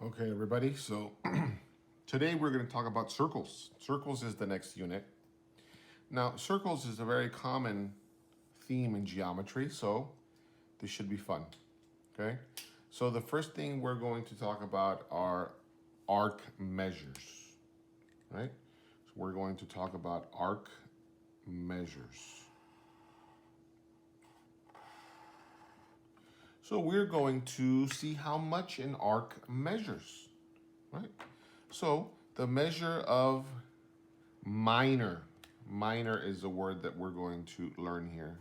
Okay, everybody, so today we're going to talk about circles. Circles is the next unit. Now, circles is a very common theme in geometry, so this should be fun, okay? So the first thing we're going to talk about are arc measures, right? So we're going to talk about arc measures. So we're going to see how much an arc measures, right? So the measure of minor is a word that we're going to learn here.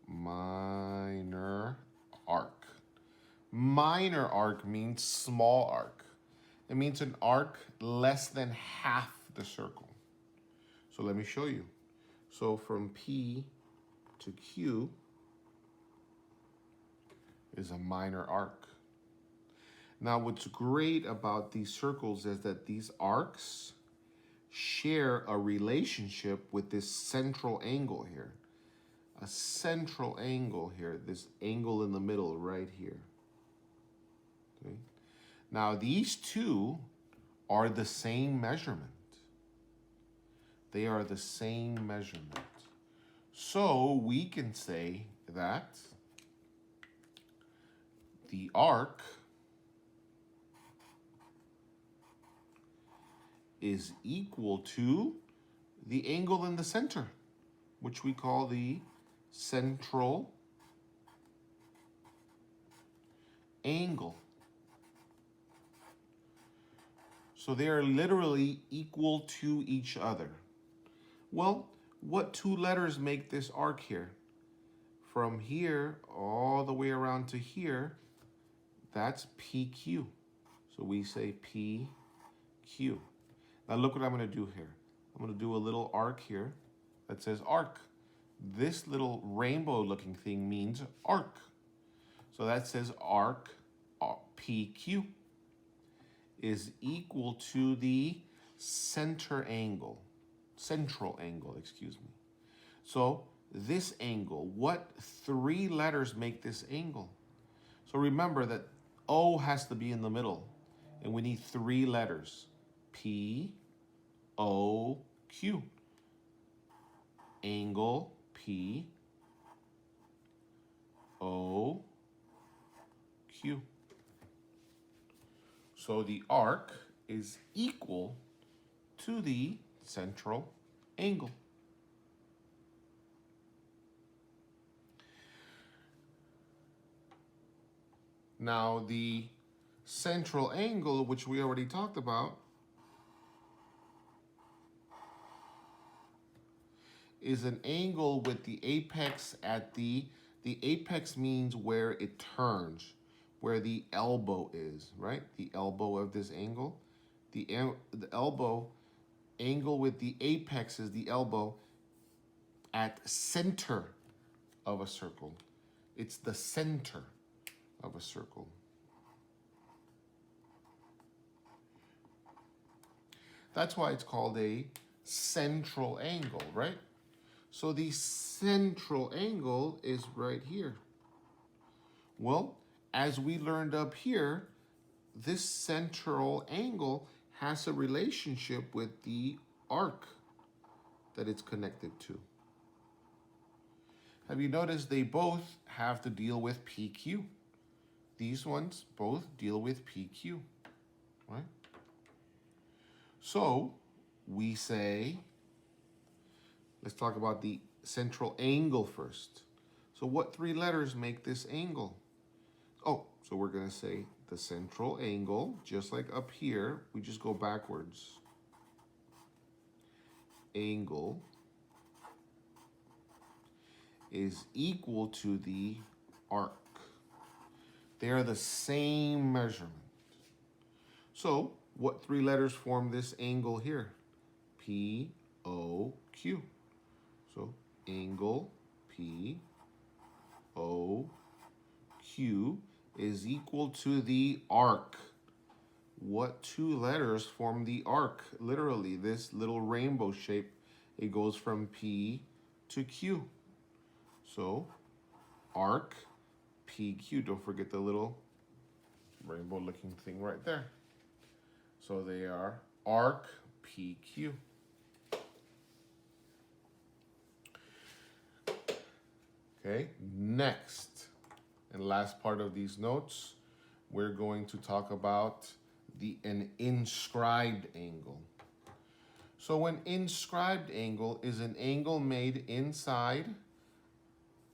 Minor arc. Minor arc means small arc. It means an arc less than half the circle. So let me show you. So from P to Q is a minor arc. Now what's great about these circles is that these arcs share a relationship with this central angle here. A central angle here, this angle in the middle right here. Okay? Now these two are the same measurement. They are the same measurement. So we can say that the arc is equal to the angle in the center, which we call the central angle. So they are literally equal to each other. Well, what two letters make this arc here? From here all the way around to here, that's PQ. So we say PQ. Now look what I'm going to do here. I'm going to do a little arc here that says arc. This little rainbow looking thing means arc. So that says arc PQ is equal to the central angle, excuse me. So this angle, what three letters make this angle? So remember that O has to be in the middle, and we need three letters. P, O, Q. Angle P, O, Q. So the arc is equal to the central angle. Now the central angle, which we already talked about, is an angle with the apex at the apex means where it turns, where the elbow is, right? The elbow of this angle. The elbow angle with the apex is the elbow at center of a circle. It's the center of a circle. That's why it's called a central angle, right? So the central angle is right here. Well, as we learned up here, this central angle has a relationship with the arc that it's connected to. Have you noticed they both have to deal with PQ? These ones both deal with PQ, right? So we say, let's talk about the central angle first. So what three letters make this angle? Oh, so we're going to say the central angle, just like up here, we just go backwards. Angle is equal to the arc. They are the same measurement. So what three letters form this angle here? P, O, Q. So angle P, O, Q is equal to the arc. What two letters form the arc? Literally, this little rainbow shape, it goes from P to Q. So arc PQ, don't forget the little rainbow looking thing right there. So they are arc PQ. Okay, next and last part of these notes, we're going to talk about an inscribed angle. So an inscribed angle is an angle made inside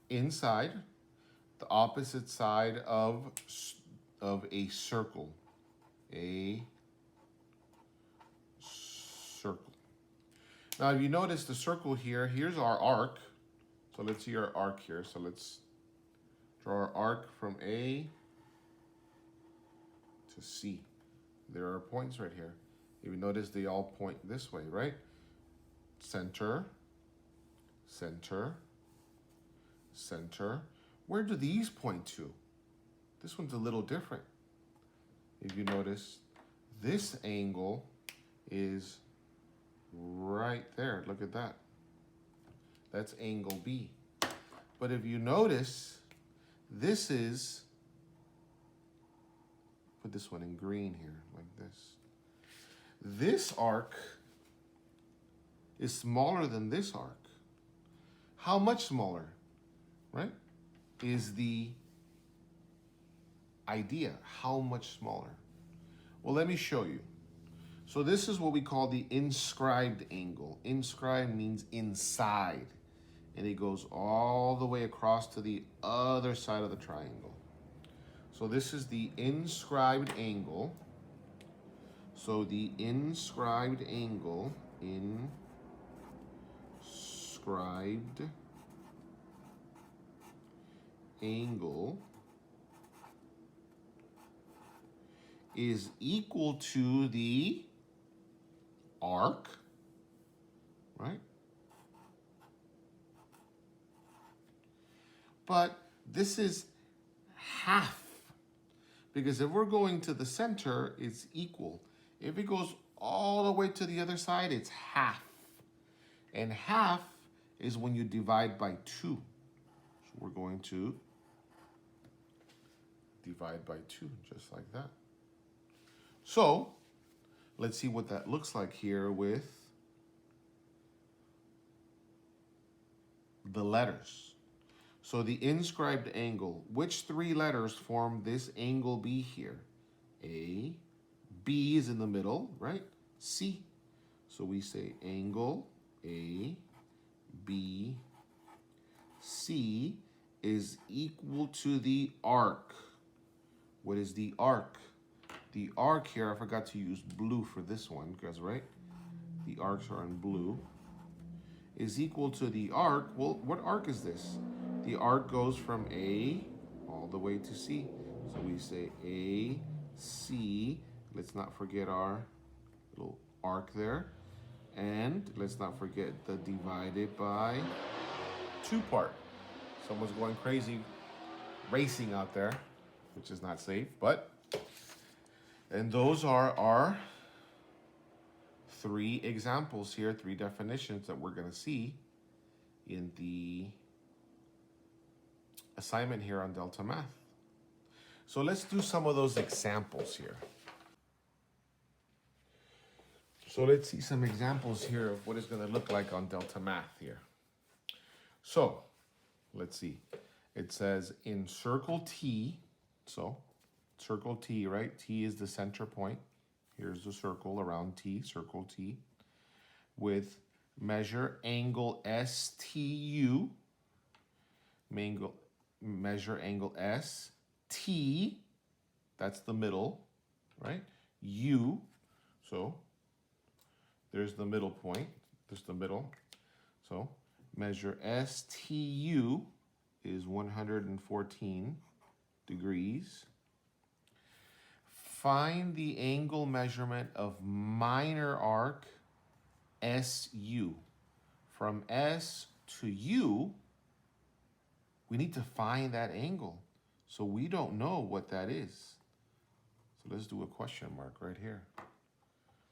the opposite side of a circle. A circle. Now, if you notice the circle here, here's our arc. So let's see our arc here. So let's draw our arc from A to C. There are points right here. If you notice, they all point this way, right? Center, center, center. Where do these point to? This one's a little different. If you notice, this angle is right there. Look at that. That's angle B. But if you notice, this is, put this one in green here, like this. This arc is smaller than this arc. How much smaller, right? Is the idea. How much smaller? Well, let me show you. So this is what we call the inscribed angle. Inscribed means inside. And it goes all the way across to the other side of the triangle. So this is the inscribed angle. So the inscribed angle, inscribed angle is equal to the arc, right? But this is half, because if we're going to the center, it's equal. If it goes all the way to the other side, it's half. And half is when you divide by 2. So we're going to divide by 2, just like that. So let's see what that looks like here with the letters. So the inscribed angle, which 3 letters form this angle B here? A, B is in the middle, right? C. So we say angle A, B, C is equal to the arc. What is the arc? The arc here, I forgot to use blue for this one, because, right? The arcs are in blue. Is equal to the arc. Well, what arc is this? The arc goes from A all the way to C. So we say A, C. Let's not forget our little arc there. And let's not forget the divided by 2 part. Someone's going crazy racing out there, which is not safe, but. And those are our 3 examples here, 3 definitions that we're going to see in the assignment here on Delta Math. So let's do some of those examples here. So let's see some examples here of what it's going to look like on Delta Math here. So let's see. It says in circle T, so circle T, right? T is the center point. Here's the circle around T, circle T, with measure angle STU, measure angle ST, that's the middle, right? U, so there's the middle point, there's the middle. So measure STU is 114 degrees. Find the angle measurement of minor arc SU. From S to U, we need to find that angle. So we don't know what that is. So let's do a question mark right here.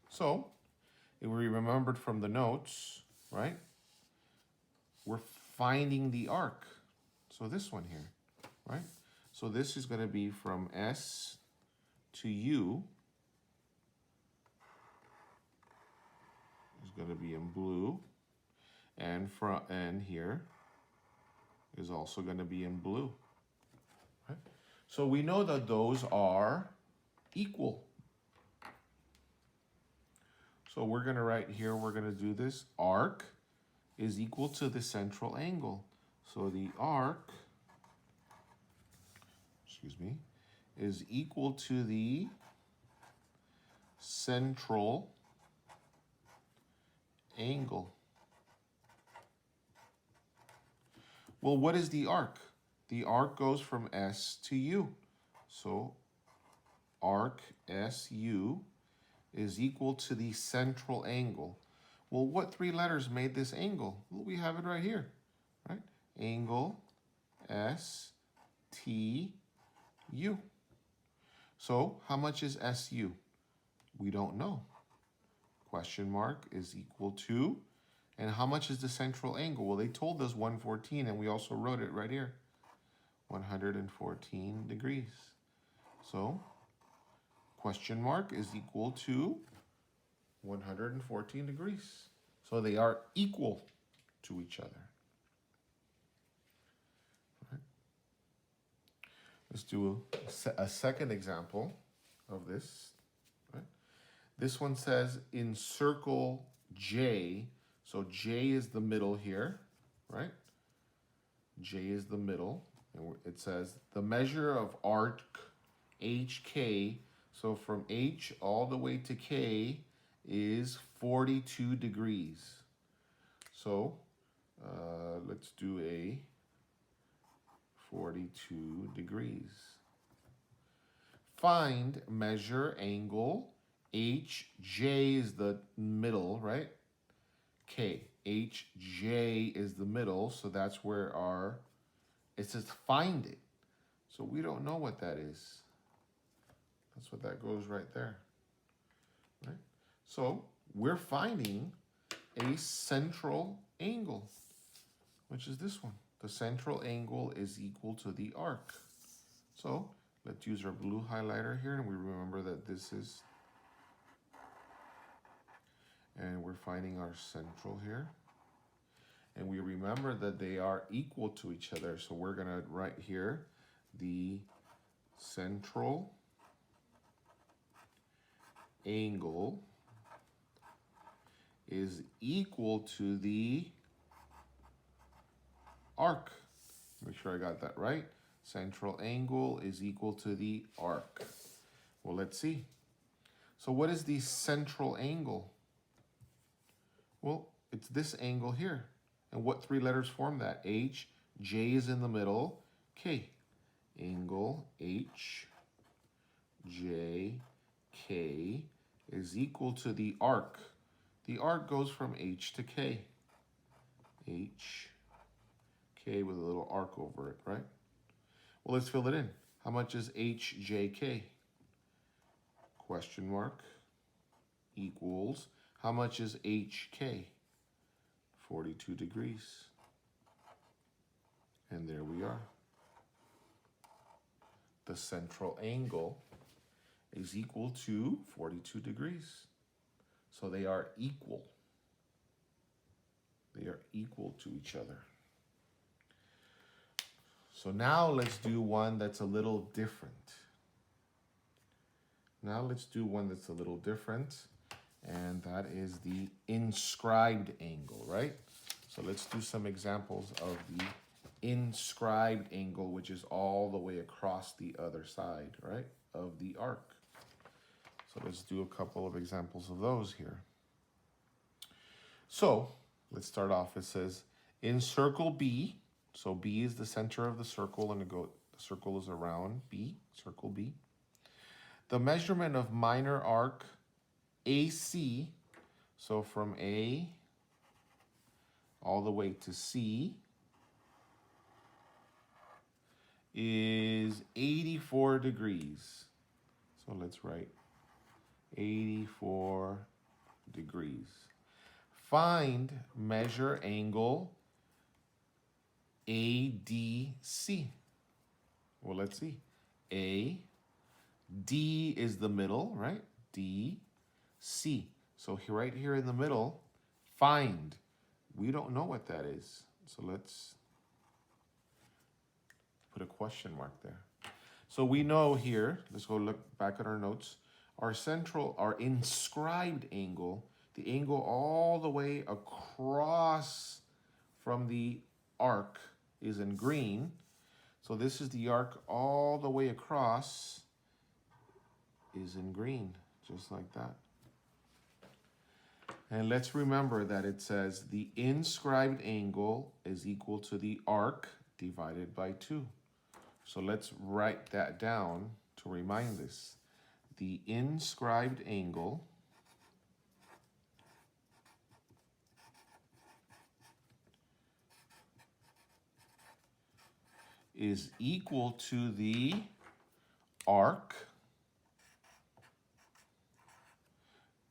So if we remembered from the notes, right? We're finding the arc. So this one here, right? So this is going to be from S to U is going to be in blue, and here is also going to be in blue. Right? So we know that those are equal. So we're going to write here, we're going to do this. Arc is equal to the central angle. So the arc, is equal to the central angle. Well, what is the arc? The arc goes from S to U. So arc SU is equal to the central angle. Well, what three letters made this angle? Well, we have it right here, right? Angle STU. So how much is SU? We don't know. Question mark is equal to, and how much is the central angle? Well, they told us 114, and we also wrote it right here. 114 degrees. So question mark is equal to 114 degrees. So they are equal to each other. Right. Let's do a second example of this. Right. This one says encircle J. So J is the middle here, right? J is the middle. And it says the measure of arc HK, so from H all the way to K, is 42 degrees. So let's do a 42 degrees. Find measure angle HJ is the middle, right? K. HJ is the middle, so that's where it says find it. So we don't know what that is. That's what that goes right there. Right? So we're finding a central angle, which is this one. The central angle is equal to the arc. So let's use our blue highlighter here, and we remember that this is, and we're finding our central here. And we remember that they are equal to each other. So we're going to write here the central angle is equal to the arc. Make sure I got that right. Central angle is equal to the arc. Well, let's see. So what is the central angle? Well, it's this angle here. And what three letters form that? H, J is in the middle, K. Angle H, J, K is equal to the arc. The arc goes from H to K. H, K with a little arc over it, right? Well, let's fill it in. How much is HJK? Question mark equals, how much is HK? 42 degrees. And there we are. The central angle is equal to 42 degrees. So they are equal. They are equal to each other. So now let's do one that's a little different. And that is the inscribed angle, right? So let's do some examples of the inscribed angle, which is all the way across the other side, right, of the arc. So let's do a couple of examples of those here. So let's start off. It says encircle B. So B is the center of the circle, and the circle is around B, circle B. The measurement of minor arc AC, so from A all the way to C, is 84 degrees. So let's write 84 degrees. Find measure angle ADC. Well, let's see. D is the middle, right? D, C. So right here in the middle, find. We don't know what that is. So let's put a question mark there. So we know here, let's go look back at our notes, our inscribed angle, the angle all the way across from the arc is in green. So this is the arc all the way across is in green, just like that. And let's remember that it says the inscribed angle is equal to the arc divided by 2. So let's write that down to remind us. The inscribed angle is equal to the arc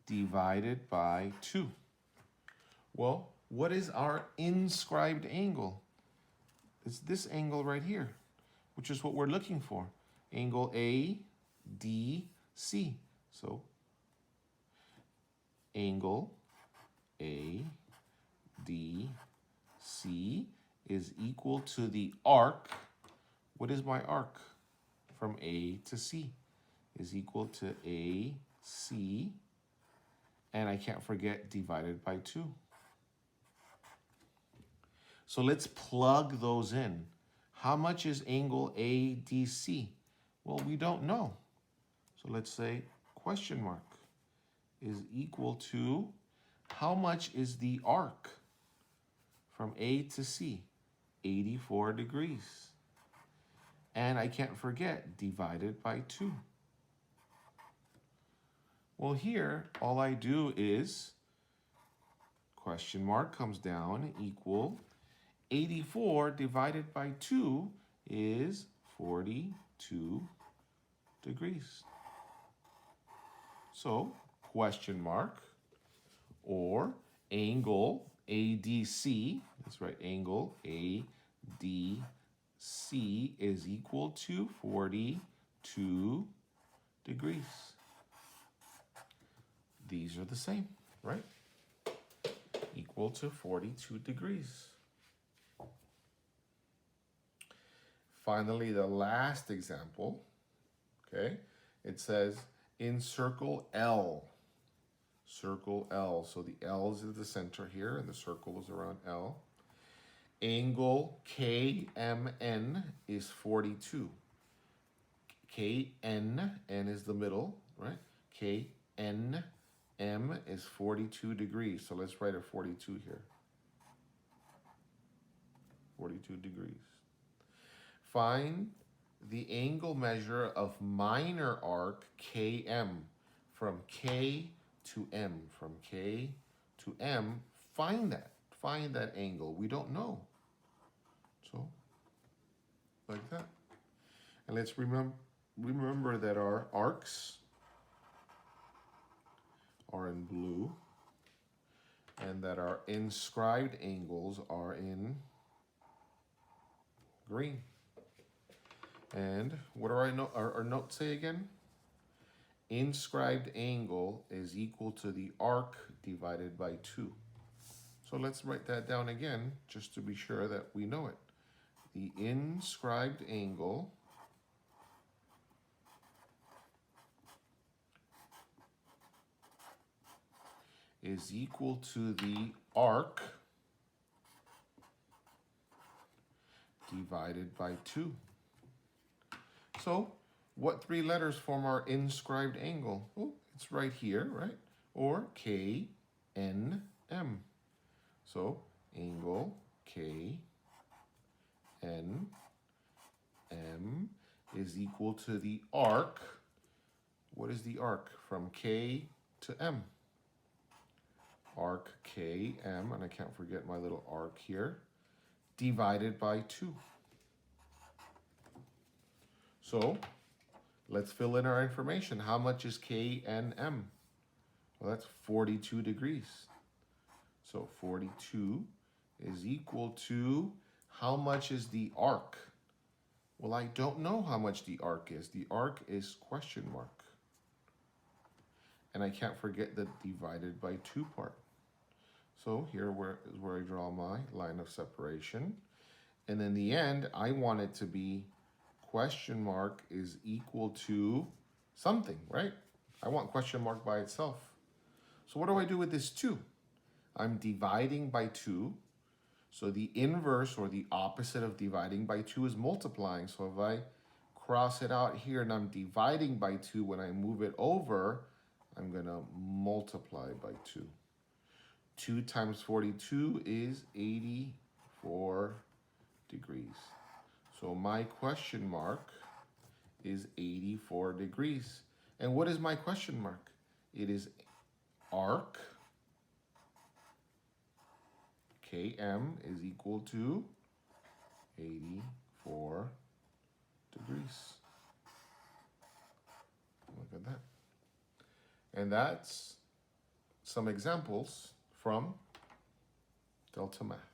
divided by 2. Well, what is our inscribed angle? It's this angle right here, which is what we're looking for. Angle ADC. So angle ADC is equal to the arc. What is my arc? From A to C is equal to AC, and I can't forget divided by 2. So let's plug those in. How much is angle ADC? Well, we don't know. So let's say question mark is equal to how much is the arc from A to C? 84 degrees. And I can't forget divided by 2. Well, here, all I do is question mark comes down equal 84 divided by 2 is 42 degrees. So, question mark or angle ADC, that's right, angle ADC is equal to 42 degrees. These are the same, right? Equal to 42 degrees. Finally, the last example, okay? It says in circle L. Circle L. So the L is at the center here, and the circle is around L. Angle KMN is 42. KN, N is the middle, right? KN, M is 42 degrees. So let's write a 42 here. 42 degrees. Find the angle measure of minor arc KM from K to M. From K to M, find that angle. We don't know. So, like that. And let's remember that our arcs are in blue and that our inscribed angles are in green. And what do our notes say again? Inscribed angle is equal to the arc divided by 2. So let's write that down again just to be sure that we know it. The inscribed angle is equal to the arc divided by 2. So, what 3 letters form our inscribed angle? Oh, it's right here, right? Or K, N, M. So, angle K, N, M is equal to the arc. What is the arc? From K to M. Arc K, M, and I can't forget my little arc here, divided by 2. So, let's fill in our information. How much is KNM? Well, that's 42 degrees. So 42 is equal to how much is the arc? Well, I don't know how much the arc is. The arc is question mark. And I can't forget the divided by 2 part. So here is where I draw my line of separation. And in the end, I want it to be question mark is equal to something, right? I want question mark by itself. So what do I do with this 2? I'm dividing by 2. So the inverse or the opposite of dividing by 2 is multiplying. So if I cross it out here and I'm dividing by 2, when I move it over, I'm going to multiply by 2. 2 times 42 is 84 degrees. So my question mark is 84 degrees. And what is my question mark? It is arc KM is equal to 84 degrees. Look at that. And that's some examples from Delta Math.